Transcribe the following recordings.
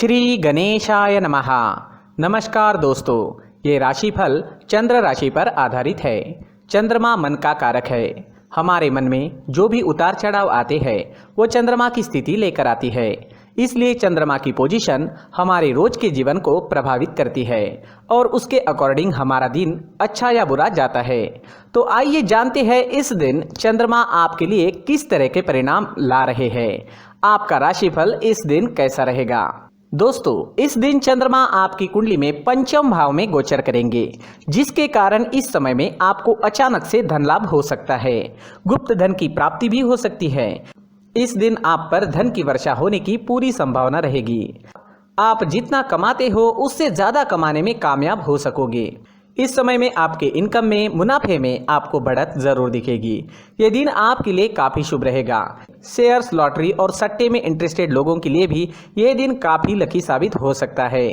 श्री गणेशाय नमः। नमस्कार दोस्तों, ये राशिफल चंद्र राशि पर आधारित है। चंद्रमा मन का कारक है। हमारे मन में जो भी उतार चढ़ाव आते हैं वो चंद्रमा की स्थिति लेकर आती है। इसलिए चंद्रमा की पोजीशन हमारे रोज के जीवन को प्रभावित करती है और उसके अकॉर्डिंग हमारा दिन अच्छा या बुरा जाता है। तो आइए जानते हैं इस दिन चंद्रमा आपके लिए किस तरह के परिणाम ला रहे हैं। आपका राशिफल इस दिन कैसा रहेगा। दोस्तों, इस दिन चंद्रमा आपकी कुंडली में पंचम भाव में गोचर करेंगे, जिसके कारण इस समय में आपको अचानक से धन लाभ हो सकता है। गुप्त धन की प्राप्ति भी हो सकती है। इस दिन आप पर धन की वर्षा होने की पूरी संभावना रहेगी। आप जितना कमाते हो उससे ज्यादा कमाने में कामयाब हो सकोगे। इस समय में आपके इनकम में, मुनाफे में आपको बढ़त जरूर दिखेगी। ये दिन आपके लिए काफी शुभ रहेगा। शेयर्स, लॉटरी और सट्टे में इंटरेस्टेड लोगों के लिए भी ये दिन काफी लकी साबित हो सकता है।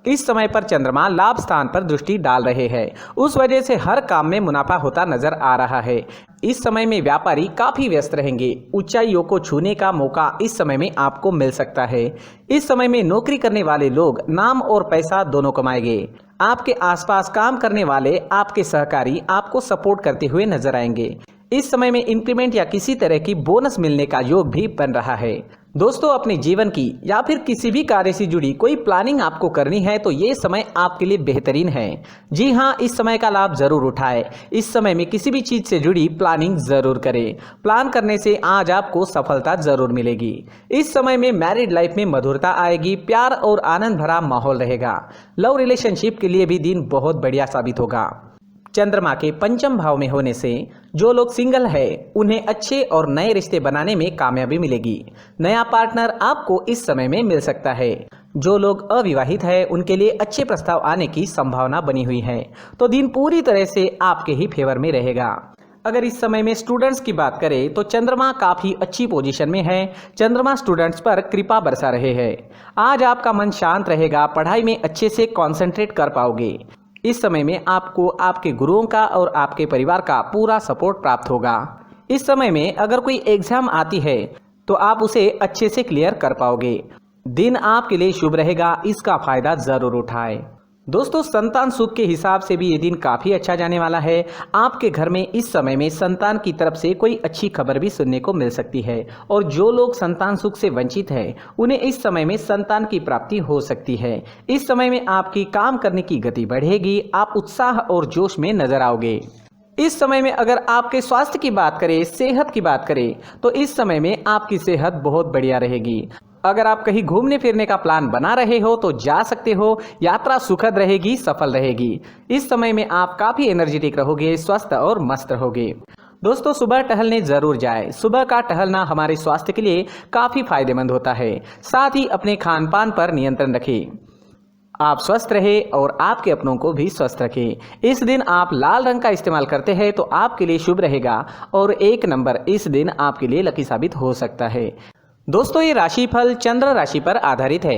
इस समय पर चंद्रमा लाभ स्थान पर दृष्टि डाल रहे हैं, उस वजह से हर काम में मुनाफा होता नजर आ रहा है। इस समय में व्यापारी काफी व्यस्त रहेंगे। ऊंचाइयों को छूने का मौका इस समय में आपको मिल सकता है। इस समय में नौकरी करने वाले लोग नाम और पैसा दोनों कमाएंगे। आपके आसपास काम करने वाले आपके सहकारी आपको सपोर्ट करते हुए नजर आएंगे। इस समय में इंक्रीमेंट या किसी तरह की बोनस मिलने का योग भी बन रहा है। दोस्तों, अपने जीवन की या फिर किसी भी कार्य से जुड़ी कोई प्लानिंग आपको करनी है तो ये समय आपके लिए बेहतरीन है। जी हाँ, इस समय का लाभ जरूर उठाएं। इस समय में किसी भी चीज से जुड़ी प्लानिंग जरूर करें। प्लान करने से आज आपको सफलता जरूर मिलेगी। इस समय में मैरिड लाइफ में मधुरता आएगी। प्यार और आनंद भरा माहौल रहेगा। लव रिलेशनशिप के लिए भी दिन बहुत बढ़िया साबित होगा। चंद्रमा के पंचम भाव में होने से जो लोग सिंगल है उन्हें अच्छे और नए रिश्ते बनाने में कामयाबी मिलेगी। नया पार्टनर आपको इस समय में मिल सकता है। जो लोग अविवाहित है उनके लिए अच्छे प्रस्ताव आने की संभावना बनी हुई है। तो दिन पूरी तरह से आपके ही फेवर में रहेगा। अगर इस समय में स्टूडेंट्स की बात करें तो चंद्रमा काफी अच्छी पोजीशन में है। चंद्रमा स्टूडेंट्स पर कृपा बरसा रहे हैं। आज आपका मन शांत रहेगा। पढ़ाई में अच्छे से कॉन्सेंट्रेट कर पाओगे। इस समय में आपको आपके गुरुओं का और आपके परिवार का पूरा सपोर्ट प्राप्त होगा। इस समय में अगर कोई एग्जाम आती है तो आप उसे अच्छे से क्लियर कर पाओगे। दिन आपके लिए शुभ रहेगा, इसका फायदा जरूर उठाएं। दोस्तों, संतान सुख के हिसाब से भी ये दिन काफी अच्छा जाने वाला है। आपके घर में इस समय में संतान की तरफ से कोई अच्छी खबर भी सुनने को मिल सकती है और जो लोग संतान सुख से वंचित हैं उन्हें इस समय में संतान की प्राप्ति हो सकती है। इस समय में आपकी काम करने की गति बढ़ेगी। आप उत्साह और जोश में नजर आओगे। इस समय में अगर आपके स्वास्थ्य की बात करें, सेहत की बात करें तो इस समय में आपकी सेहत बहुत बढ़िया रहेगी। अगर आप कहीं घूमने फिरने का प्लान बना रहे हो तो जा सकते हो। यात्रा सुखद रहेगी, सफल रहेगी। इस समय में आप काफी एनर्जेटिक रहोगे, स्वस्थ और मस्त रहोगे। दोस्तों, सुबह टहलने जरूर जाएं। सुबह का टहलना हमारे स्वास्थ्य के लिए काफी फायदेमंद होता है। साथ ही अपने खान पान पर नियंत्रण रखें। आप स्वस्थ रहे और आपके अपनों को भी स्वस्थ रखें। इस दिन आप लाल रंग का इस्तेमाल करते हैं तो आपके लिए शुभ रहेगा और 1 नंबर इस दिन आपके लिए लकी साबित हो सकता है। दोस्तों, ये राशिफल चंद्र राशि पर आधारित है,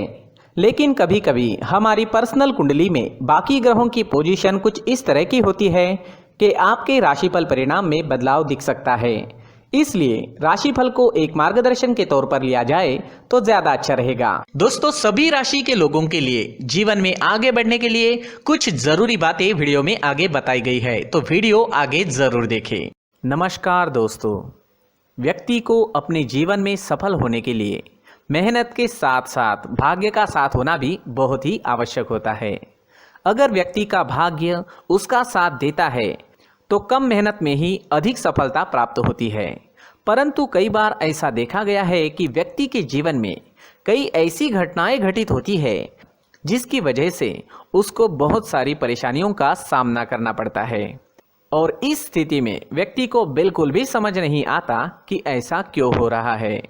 लेकिन कभी कभी हमारी पर्सनल कुंडली में बाकी ग्रहों की पोजीशन कुछ इस तरह की होती है कि आपके राशिफल परिणाम में बदलाव दिख सकता है। इसलिए राशिफल को एक मार्गदर्शन के तौर पर लिया जाए तो ज्यादा अच्छा रहेगा। दोस्तों, सभी राशि के लोगों के लिए जीवन में आगे बढ़ने के लिए कुछ जरूरी बातें वीडियो में आगे बताई गई है, तो वीडियो आगे जरूर देखें। नमस्कार दोस्तों, व्यक्ति को अपने जीवन में सफल होने के लिए मेहनत के साथ साथ भाग्य का साथ होना भी बहुत ही आवश्यक होता है। अगर व्यक्ति का भाग्य उसका साथ देता है तो कम मेहनत में ही अधिक सफलता प्राप्त होती है। परंतु कई बार ऐसा देखा गया है कि व्यक्ति के जीवन में कई ऐसी घटनाएं घटित होती है जिसकी वजह से उसको बहुत सारी परेशानियों का सामना करना पड़ता है और इस स्थिति में व्यक्ति को बिल्कुल भी समझ नहीं आता कि ऐसा क्यों हो रहा है।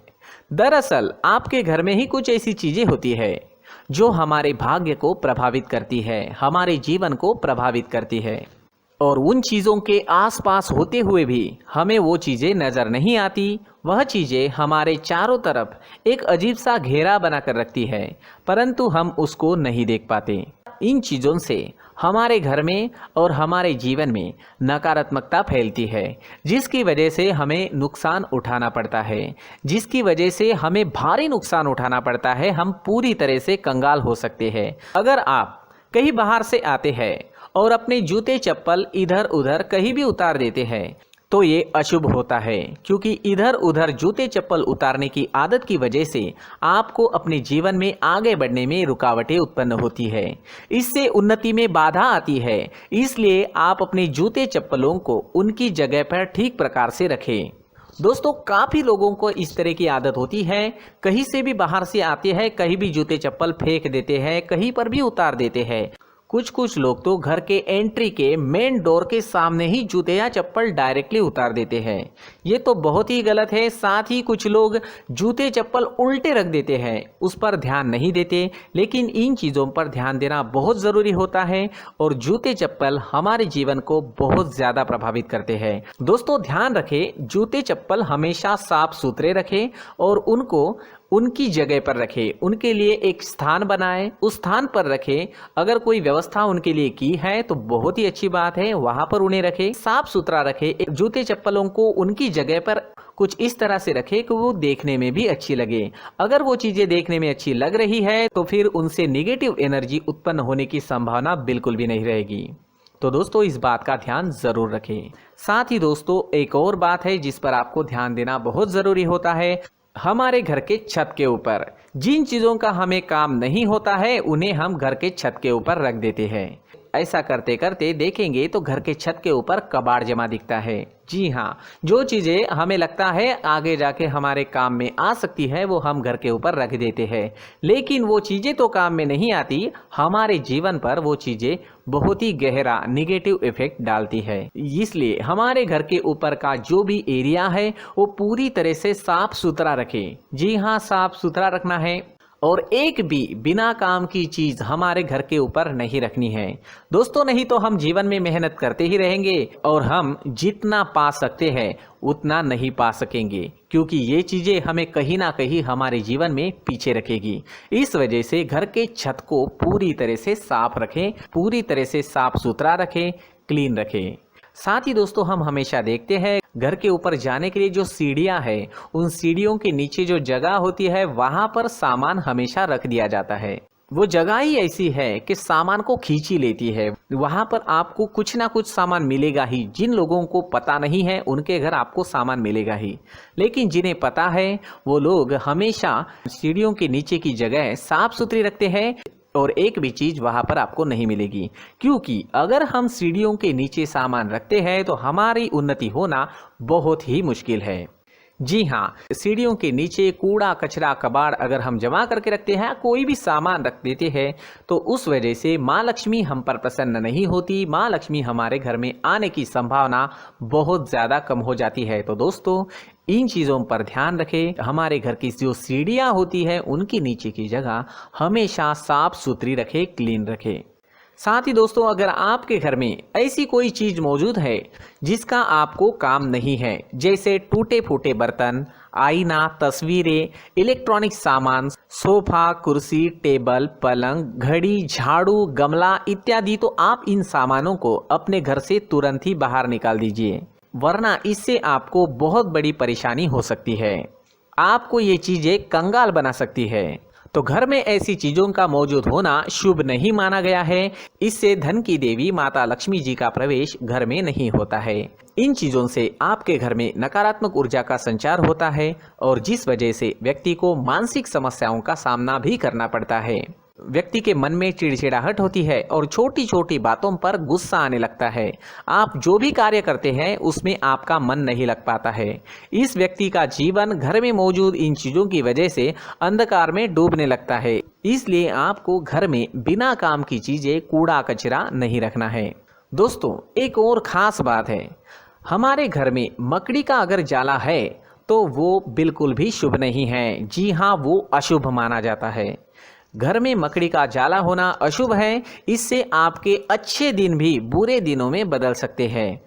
दरअसल आपके घर में ही कुछ ऐसी चीजें होती है जो हमारे भाग्य को प्रभावित करती है, हमारे जीवन को प्रभावित करती है और उन चीज़ों के आसपास होते हुए भी हमें वो चीज़ें नज़र नहीं आती। वह चीज़ें हमारे चारों तरफ एक अजीब सा घेरा बनाकर रखती है, परंतु हम उसको नहीं देख पाते। इन चीज़ों से हमारे घर में और हमारे जीवन में नकारात्मकता फैलती है, जिसकी वजह से हमें नुकसान उठाना पड़ता है, जिसकी वजह से हमें भारी नुकसान उठाना पड़ता है। हम पूरी तरह से कंगाल हो सकते हैं। अगर आप कहीं बाहर से आते हैं और अपने जूते चप्पल इधर उधर कहीं भी उतार देते हैं तो ये अशुभ होता है, क्योंकि इधर उधर जूते चप्पल उतारने की आदत की वजह से आपको अपने जीवन में आगे बढ़ने में रुकावटें उत्पन्न होती है। इससे उन्नति में बाधा आती है। इसलिए आप अपने जूते चप्पलों को उनकी जगह पर ठीक प्रकार से रखें। दोस्तों, काफ़ी लोगों को इस तरह की आदत होती है, कहीं से भी बाहर से आते हैं, कहीं भी जूते चप्पल फेंक देते हैं, कहीं पर भी उतार देते हैं। कुछ लोग तो घर के एंट्री के मेन डोर के सामने ही जूते या चप्पल डायरेक्टली उतार देते हैं। ये तो बहुत ही गलत है। साथ ही कुछ लोग जूते चप्पल उल्टे रख देते हैं, उस पर ध्यान नहीं देते। लेकिन इन चीज़ों पर ध्यान देना बहुत ज़रूरी होता है और जूते चप्पल हमारे जीवन को बहुत ज़्यादा प्रभावित करते हैं। दोस्तों, ध्यान रखें, जूते चप्पल हमेशा साफ सुथरे रखें और उनको उनकी जगह पर रखें। उनके लिए एक स्थान बनाएं, उस स्थान पर रखें। अगर कोई व्यवस्था उनके लिए की है तो बहुत ही अच्छी बात है, वहां पर उन्हें रखें, साफ सुथरा रखें। जूते चप्पलों को उनकी जगह पर कुछ इस तरह से रखें कि वो देखने में भी अच्छी लगे। अगर वो चीजें देखने में अच्छी लग रही है तो फिर उनसे नेगेटिव एनर्जी उत्पन्न होने की संभावना बिल्कुल भी नहीं रहेगी। तो दोस्तों, इस बात का ध्यान जरूर रखें। साथ ही दोस्तों, एक और बात है जिस पर आपको ध्यान देना बहुत जरूरी होता है। हमारे घर के छत के ऊपर जिन चीज़ों का हमें काम नहीं होता है उन्हें हम घर के छत के ऊपर रख देते हैं। ऐसा करते करते देखेंगे तो घर के छत के ऊपर कबाड़ जमा दिखता है। जी हाँ, जो चीज़ें हमें लगता है आगे जाके हमारे काम में आ सकती है वो हम घर के ऊपर रख देते हैं, लेकिन वो चीज़ें तो काम में नहीं आती। हमारे जीवन पर वो चीज़ें बहुत ही गहरा निगेटिव इफेक्ट डालती है। इसलिए हमारे घर के ऊपर का जो भी एरिया है वो पूरी तरह से साफ सुथरा रखें। जी हाँ, साफ सुथरा रखना है और एक भी बिना काम की चीज हमारे घर के ऊपर नहीं रखनी है। दोस्तों, नहीं तो हम जीवन में मेहनत करते ही रहेंगे और हम जितना पा सकते हैं उतना नहीं पा सकेंगे, क्योंकि ये चीजें हमें कहीं ना कहीं हमारे जीवन में पीछे रखेगी। इस वजह से घर के छत को पूरी तरह से साफ रखें, पूरी तरह से साफ सुथरा रखें, क्लीन रखें। साथ ही दोस्तों, हम हमेशा देखते हैं घर के ऊपर जाने के लिए जो सीढ़ियां हैं, उन सीढ़ियों के नीचे जो जगह होती है वहां पर सामान हमेशा रख दिया जाता है। वो जगह ही ऐसी है कि सामान को खींची लेती है। वहां पर आपको कुछ ना कुछ सामान मिलेगा ही। जिन लोगों को पता नहीं है उनके घर आपको सामान मिलेगा ही, लेकिन जिन्हें पता है वो लोग हमेशा सीढ़ियों के नीचे की जगह साफ सुथरी रखते हैं और एक भी चीज वहां पर आपको नहीं मिलेगी। क्योंकि अगर हम सीढ़ियों के नीचे सामान रखते हैं तो हमारी उन्नति होना बहुत ही मुश्किल है। जी हाँ, सीढ़ियों के नीचे कूड़ा कचरा कबाड़ अगर हम जमा करके रखते हैं, कोई भी सामान रख देते हैं, तो उस वजह से माँ लक्ष्मी हम पर प्रसन्न नहीं होती। माँ लक्ष्मी हमारे घर में आने की संभावना बहुत ज़्यादा कम हो जाती है। तो दोस्तों, इन चीज़ों पर ध्यान रखें। हमारे घर की जो सीढ़ियाँ होती है उनकी नीचे की जगह हमेशा साफ सुथरी रखें, क्लीन रखें। साथ ही दोस्तों, अगर आपके घर में ऐसी कोई चीज मौजूद है जिसका आपको काम नहीं है, जैसे टूटे फूटे बर्तन, आईना, तस्वीरें, इलेक्ट्रॉनिक सामान, सोफा, कुर्सी, टेबल, पलंग, घड़ी, झाड़ू, गमला इत्यादि, तो आप इन सामानों को अपने घर से तुरंत ही बाहर निकाल दीजिए, वरना इससे आपको बहुत बड़ी परेशानी हो सकती है। आपको ये चीजें कंगाल बना सकती है। तो घर में ऐसी चीजों का मौजूद होना शुभ नहीं माना गया है। इससे धन की देवी माता लक्ष्मी जी का प्रवेश घर में नहीं होता है। इन चीजों से आपके घर में नकारात्मक ऊर्जा का संचार होता है और जिस वजह से व्यक्ति को मानसिक समस्याओं का सामना भी करना पड़ता है। व्यक्ति के मन में चिड़चिड़ाहट होती है और छोटी छोटी बातों पर गुस्सा आने लगता है। आप जो भी कार्य करते हैं उसमें आपका मन नहीं लग पाता है। इस व्यक्ति का जीवन घर में मौजूद इन चीज़ों की वजह से अंधकार में डूबने लगता है। इसलिए आपको घर में बिना काम की चीज़ें, कूड़ा कचरा नहीं रखना है। दोस्तों, एक और ख़ास बात है, हमारे घर में मकड़ी का अगर जाला है तो वो बिल्कुल भी शुभ नहीं है। जी हाँ, वो अशुभ माना जाता है। घर में मकड़ी का जाला होना अशुभ है। इससे आपके अच्छे दिन भी बुरे दिनों में बदल सकते हैं,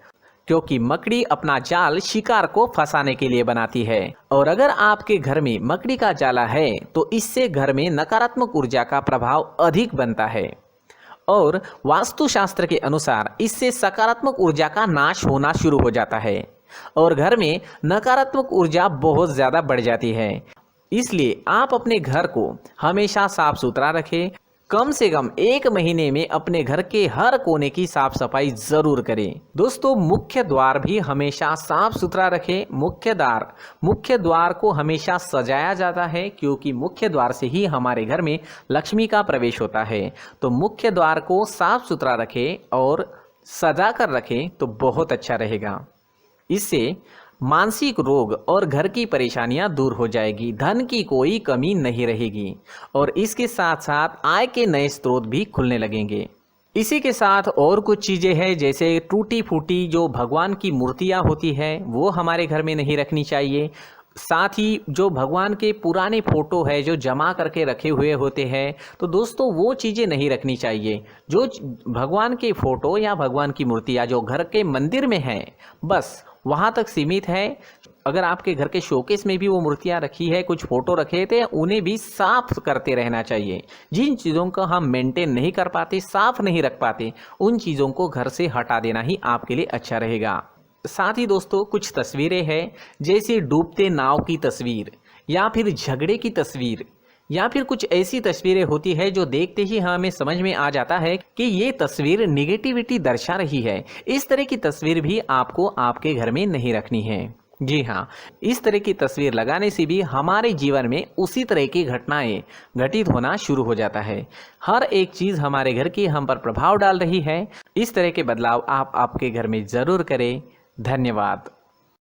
क्योंकि मकड़ी अपना जाल शिकार को फंसाने के लिए बनाती है। और अगर आपके घर में मकड़ी का जाला है तो इससे घर में नकारात्मक ऊर्जा का प्रभाव अधिक बनता है और वास्तुशास्त्र के अनुसार इससे सकारात्मक ऊर्जा का नाश होना शुरू हो जाता है और घर में नकारात्मक ऊर्जा बहुत ज़्यादा बढ़ जाती है। इसलिए आप अपने घर को हमेशा साफ सुथरा रखें। कम से कम 1 महीने में अपने घर के हर कोने की साफ सफाई जरूर करें। दोस्तों, मुख्य द्वार भी हमेशा साफ सुथरा रखें। मुख्य द्वार को हमेशा सजाया जाता है क्योंकि मुख्य द्वार से ही हमारे घर में लक्ष्मी का प्रवेश होता है। तो मुख्य द्वार को साफ सुथरा रखें और सजा कर रखें तो बहुत अच्छा रहेगा। इससे मानसिक रोग और घर की परेशानियां दूर हो जाएगी, धन की कोई कमी नहीं रहेगी और इसके साथ साथ आय के नए स्रोत भी खुलने लगेंगे। इसी के साथ और कुछ चीज़ें हैं, जैसे टूटी फूटी जो भगवान की मूर्तियां होती है वो हमारे घर में नहीं रखनी चाहिए। साथ ही जो भगवान के पुराने फोटो है जो जमा करके रखे हुए होते हैं, तो दोस्तों वो चीज़ें नहीं रखनी चाहिए। जो भगवान के फोटो या भगवान की मूर्तियाँ जो घर के मंदिर में हैं बस वहाँ तक सीमित है। अगर आपके घर के शोकेस में भी वो मूर्तियाँ रखी है, कुछ फोटो रखे थे, उन्हें भी साफ करते रहना चाहिए। जिन चीज़ों को हम मेंटेन नहीं कर पाते, साफ नहीं रख पाते, उन चीज़ों को घर से हटा देना ही आपके लिए अच्छा रहेगा। साथ ही दोस्तों कुछ तस्वीरें हैं, जैसे डूबते नाव की तस्वीर या फिर झगड़े की तस्वीर या फिर कुछ ऐसी तस्वीरें होती है जो देखते ही हमें समझ में आ जाता है कि ये तस्वीर निगेटिविटी दर्शा रही है। इस तरह की तस्वीर भी आपको आपके घर में नहीं रखनी है। जी हाँ, इस तरह की तस्वीर लगाने से भी हमारे जीवन में उसी तरह की घटनाएं घटित होना शुरू हो जाता है। हर एक चीज़ हमारे घर की हम पर प्रभाव डाल रही है। इस तरह के बदलाव आप आपके घर में ज़रूर करें। धन्यवाद।